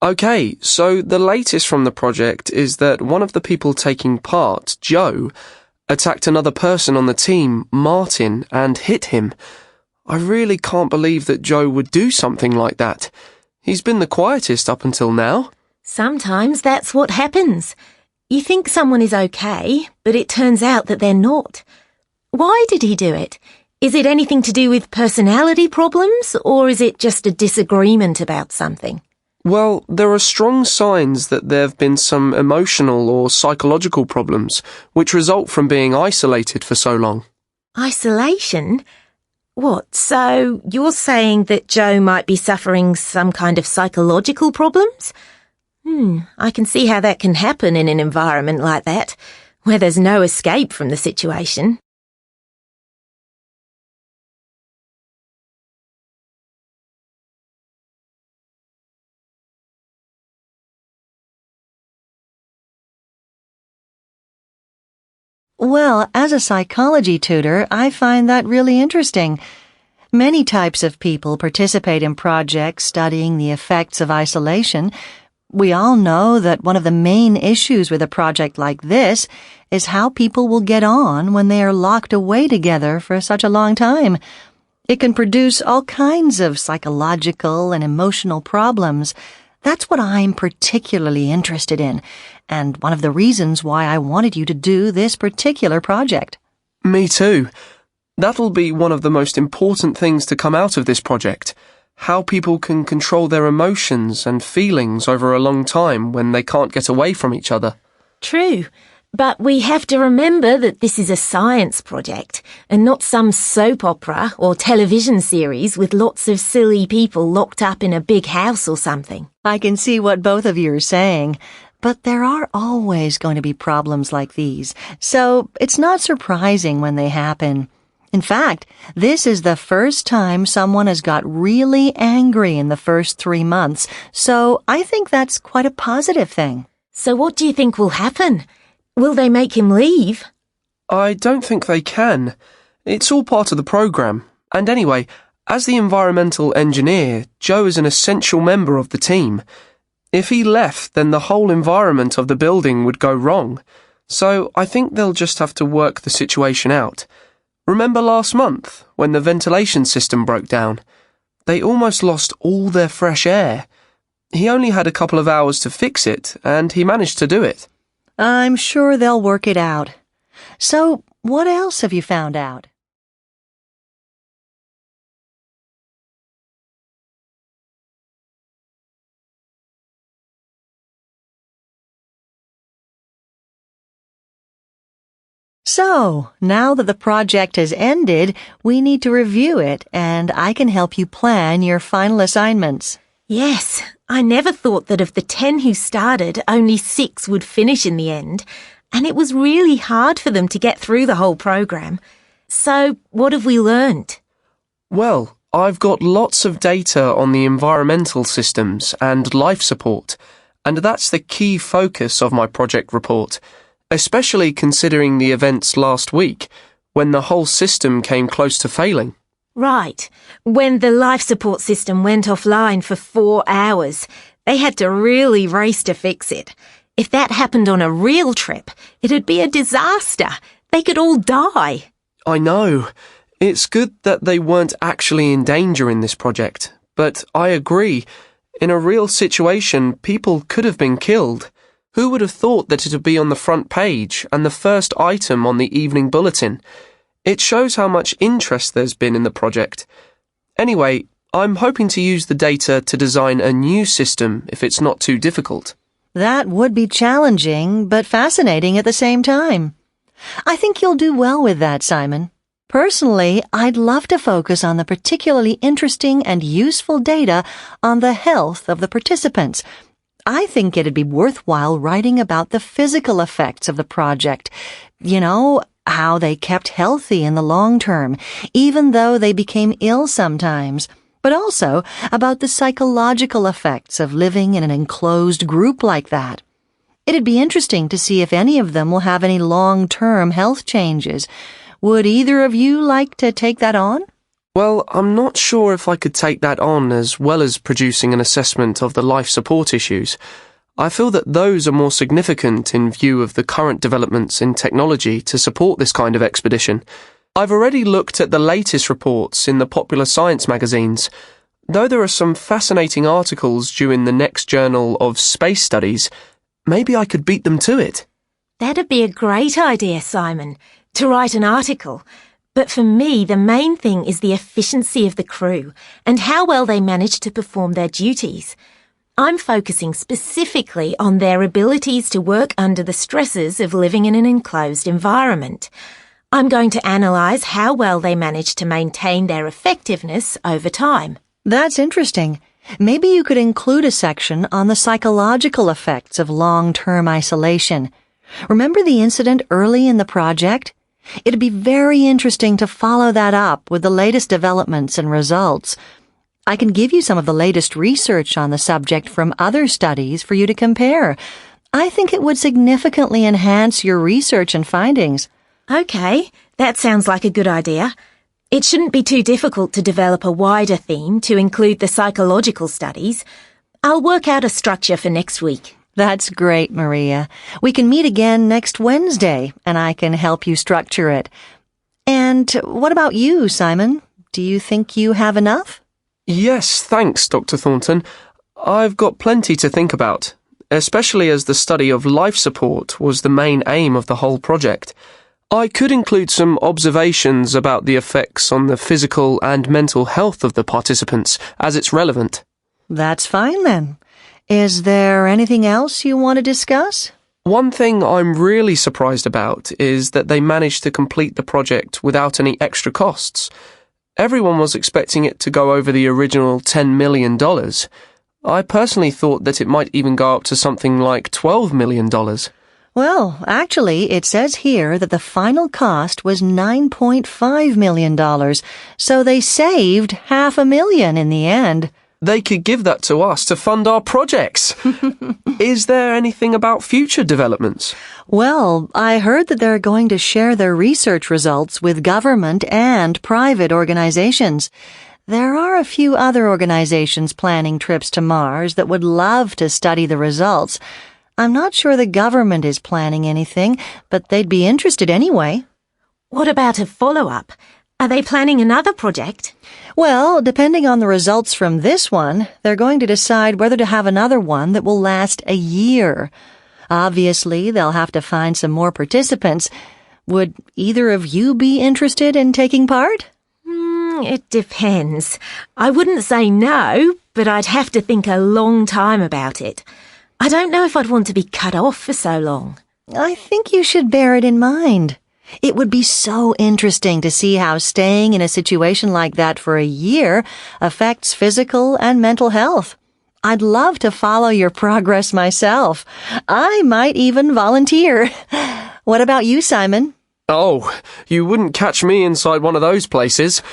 Okay, so the latest from the project is that one of the people taking part, Joe, attacked another person on the team, Martin, and hit him. I really can't believe that Joe would do something like that. He's been the quietest up until now. Sometimes that's what happens. You think someone is okay, but it turns out that they're not. Why did he do it? Is it anything to do with personality problems, or is it just a disagreement about something? Well, there are strong signs that there have been some emotional or psychological problems which result from being isolated for so long. Isolation? What, so you're saying that Joe might be suffering some kind of psychological problems? I can see how that can happen in an environment like that, where there's no escape from the situation. Well, as a psychology tutor, I find that really interesting. Many types of people participate in projects studying the effects of isolation. We all know that one of the main issues with a project like this is how people will get on when they are locked away together for such a long time. It can produce all kinds of psychological and emotional problems. That's what I'm particularly interested in, and one of the reasons why I wanted you to do this particular project. Me too. That'll be one of the most important things to come out of this project. How people can control their emotions and feelings over a long time when they can't get away from each other. True, but we have to remember that this is a science project and not some soap opera or television series with lots of silly people locked up in a big house or something. I can see what both of you are saying, but there are always going to be problems like these, so it's not surprising when they happen. In fact, this is the first time someone has got really angry in the first 3 months, so I think that's quite a positive thing. So what do you think will happen? Will they make him leave? I don't think they can. It's all part of the program. And anyway, as the environmental engineer, Joe is an essential member of the team. If he left, then the whole environment of the building would go wrong. So I think they'll just have to work the situation out. Remember last month, when the ventilation system broke down? They almost lost all their fresh air. He only had a couple of hours to fix it, and he managed to do it. I'm sure they'll work it out. So, what else have you found out? So, now that the project has ended, we need to review it, and I can help you plan your final assignments. Yes, I never thought that of the 10 who started, only 6 would finish in the end, and it was really hard for them to get through the whole program. So, what have we learned? Well, I've got lots of data on the environmental systems and life support, and that's the key focus of my project report, especially considering the events last week, when the whole system came close to failing. Right. When the life support system went offline for 4 hours, they had to really race to fix it. If that happened on a real trip, it'd be a disaster. They could all die. I know. It's good that they weren't actually in danger in this project, but I agree. In a real situation, people could have been killed. Who would have thought that it would be on the front page and the first item on the evening bulletin? It shows how much interest there's been in the project. Anyway, I'm hoping to use the data to design a new system if it's not too difficult. That would be challenging, but fascinating at the same time. I think you'll do well with that, Simon. Personally, I'd love to focus on the particularly interesting and useful data on the health of the participants. I think it'd be worthwhile writing about the physical effects of the project. You know, how they kept healthy in the long term, even though they became ill sometimes, but also about the psychological effects of living in an enclosed group like that. It'd be interesting to see if any of them will have any long-term health changes. Would either of you like to take that on? Well, I'm not sure if I could take that on as well as producing an assessment of the life support issues. I feel that those are more significant in view of the current developments in technology to support this kind of expedition. I've already looked at the latest reports in the popular science magazines. Though there are some fascinating articles due in the next Journal of Space Studies, maybe I could beat them to it. That'd be a great idea, Simon, to write an article. But for me, the main thing is the efficiency of the crew and how well they manage to perform their duties. I'm focusing specifically on their abilities to work under the stresses of living in an enclosed environment. I'm going to analyse how well they manage to maintain their effectiveness over time. That's interesting. Maybe you could include a section on the psychological effects of long-term isolation. Remember the incident early in the project? It'd be very interesting to follow that up with the latest developments and results. I can give you some of the latest research on the subject from other studies for you to compare. I think it would significantly enhance your research and findings. OK, that sounds like a good idea. It shouldn't be too difficult to develop a wider theme to include the psychological studies. I'll work out a structure for next week. That's great, Maria. We can meet again next Wednesday, and I can help you structure it. And what about you, Simon? Do you think you have enough? Yes, thanks, Dr. Thornton. I've got plenty to think about, especially as the study of life support was the main aim of the whole project. I could include some observations about the effects on the physical and mental health of the participants, as it's relevant. That's fine, then. Is there anything else you want to discuss? One thing I'm really surprised about is that they managed to complete the project without any extra costs. Everyone was expecting it to go over the original $10 million. I personally thought that it might even go up to something like $12 million. Well, actually, it says here that the final cost was $9.5 million, so they saved $500,000 in the end. They could give that to us to fund our projects. Is there anything about future developments? Well, I heard that they're going to share their research results with government and private organizations. There are a few other organizations planning trips to Mars that would love to study the results. I'm not sure the government is planning anything, but they'd be interested anyway. What about a follow-up? Are they planning another project? Well, depending on the results from this one, they're going to decide whether to have another one that will last a year. Obviously, they'll have to find some more participants. Would either of you be interested in taking part? It depends. I wouldn't say no, but I'd have to think a long time about it. I don't know if I'd want to be cut off for so long. I think you should bear it in mind. It would be so interesting to see how staying in a situation like that for a year affects physical and mental health. I'd love to follow your progress myself. I might even volunteer. What about you, Simon? Oh, you wouldn't catch me inside one of those places.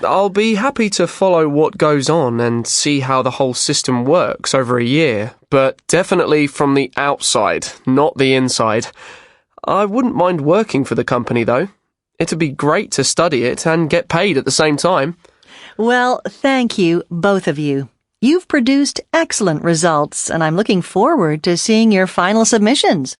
I'll be happy to follow what goes on and see how the whole system works over a year, but definitely from the outside, not the inside. I wouldn't mind working for the company, though. It'd be great to study it and get paid at the same time. Well, thank you, both of you. You've produced excellent results, and I'm looking forward to seeing your final submissions.